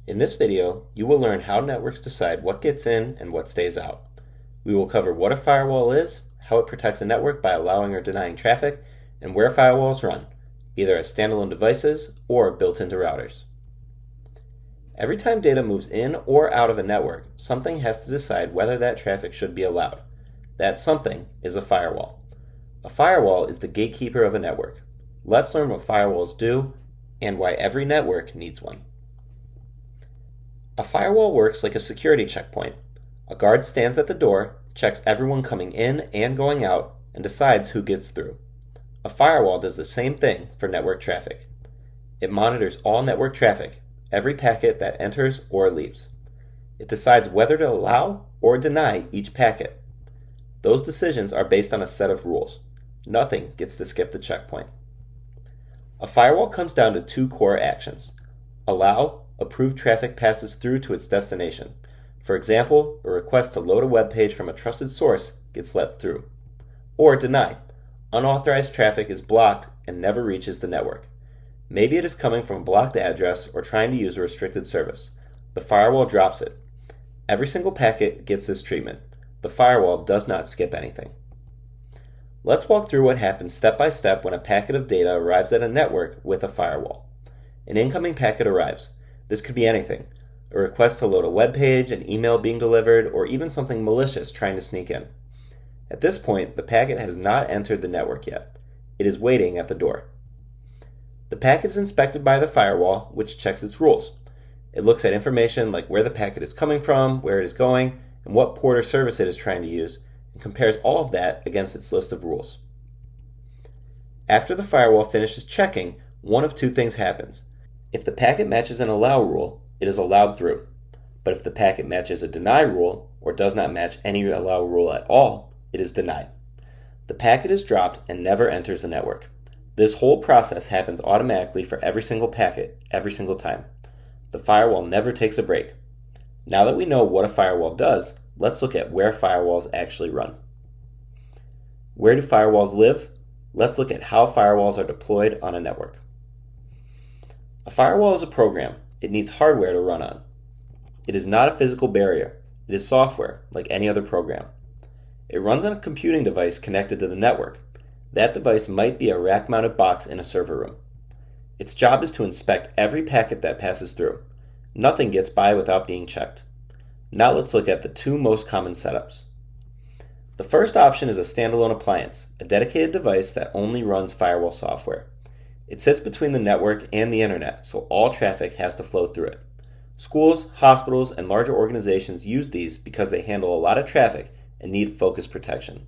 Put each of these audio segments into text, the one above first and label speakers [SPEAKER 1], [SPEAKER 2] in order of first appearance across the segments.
[SPEAKER 1] In this video, you will learn how networks decide what gets in and what stays out. We will cover what a firewall is, how it protects a network by allowing or denying traffic, and where firewalls run, either as standalone devices or built into routers. Every time data moves in or out of a network, something has to decide whether that traffic should be allowed. That something is a firewall. A firewall is the gatekeeper of a network. Let's learn what firewalls do and why every network needs one. A firewall works like a security checkpoint. A guard stands at the door, checks everyone coming in and going out, and decides who gets through. A firewall does the same thing for network traffic. It monitors all network traffic, every packet that enters or leaves. It decides whether to allow or deny each packet. Those decisions are based on a set of rules. Nothing gets to skip the checkpoint. A firewall comes down to two core actions. Allow, approved traffic passes through to its destination. For example, a request to load a web page from a trusted source gets let through. Or deny, unauthorized traffic is blocked and never reaches the network. Maybe it is coming from a blocked address or trying to use a restricted service. The firewall drops it. Every single packet gets this treatment. The firewall does not skip anything. Let's walk through what happens step by step when a packet of data arrives at a network with a firewall. An incoming packet arrives. This could be anything. A request to load a web page, an email being delivered, or even something malicious trying to sneak in. At this point, the packet has not entered the network yet. It is waiting at the door. The packet is inspected by the firewall, which checks its rules. It looks at information like where the packet is coming from, where it is going, and what port or service it is trying to use, and compares all of that against its list of rules. After the firewall finishes checking, one of two things happens. If the packet matches an allow rule, it is allowed through. But if the packet matches a deny rule, or does not match any allow rule at all, it is denied. The packet is dropped and never enters the network. This whole process happens automatically for every single packet, every single time. The firewall never takes a break. Now that we know what a firewall does, let's look at where firewalls actually run. Where do firewalls live? Let's look at how firewalls are deployed on a network. A firewall is a program. It needs hardware to run on. It is not a physical barrier. It is software, like any other program. It runs on a computing device connected to the network. That device might be a rack-mounted box in a server room. Its job is to inspect every packet that passes through. Nothing gets by without being checked. Now let's look at the two most common setups. The first option is a standalone appliance, a dedicated device that only runs firewall software. It sits between the network and the internet, so all traffic has to flow through it. Schools, hospitals, and larger organizations use these because they handle a lot of traffic and need focused protection.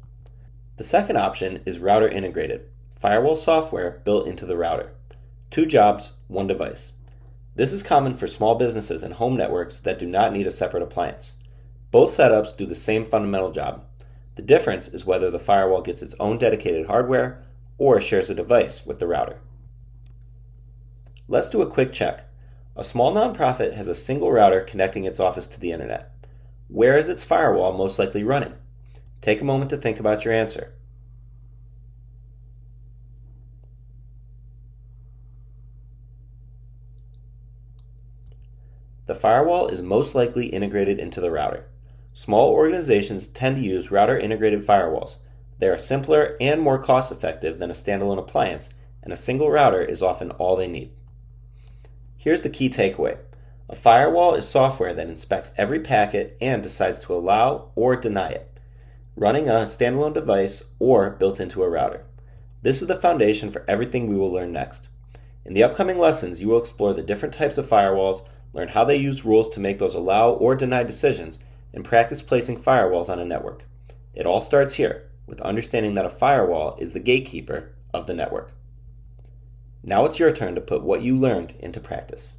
[SPEAKER 1] The second option is router integrated, firewall software built into the router. Two jobs, one device. This is common for small businesses and home networks that do not need a separate appliance. Both setups do the same fundamental job. The difference is whether the firewall gets its own dedicated hardware or shares a device with the router. Let's do a quick check. A small nonprofit has a single router connecting its office to the internet. Where is its firewall most likely running? Take a moment to think about your answer. The firewall is most likely integrated into the router. Small organizations tend to use router-integrated firewalls. They are simpler and more cost-effective than a standalone appliance, and a single router is often all they need. Here's the key takeaway. A firewall is software that inspects every packet and decides to allow or deny it, running on a standalone device or built into a router. This is the foundation for everything we will learn next. In the upcoming lessons, you will explore the different types of firewalls, learn how they use rules to make those allow or deny decisions, and practice placing firewalls on a network. It all starts here, with understanding that a firewall is the gatekeeper of the network. Now it's your turn to put what you learned into practice.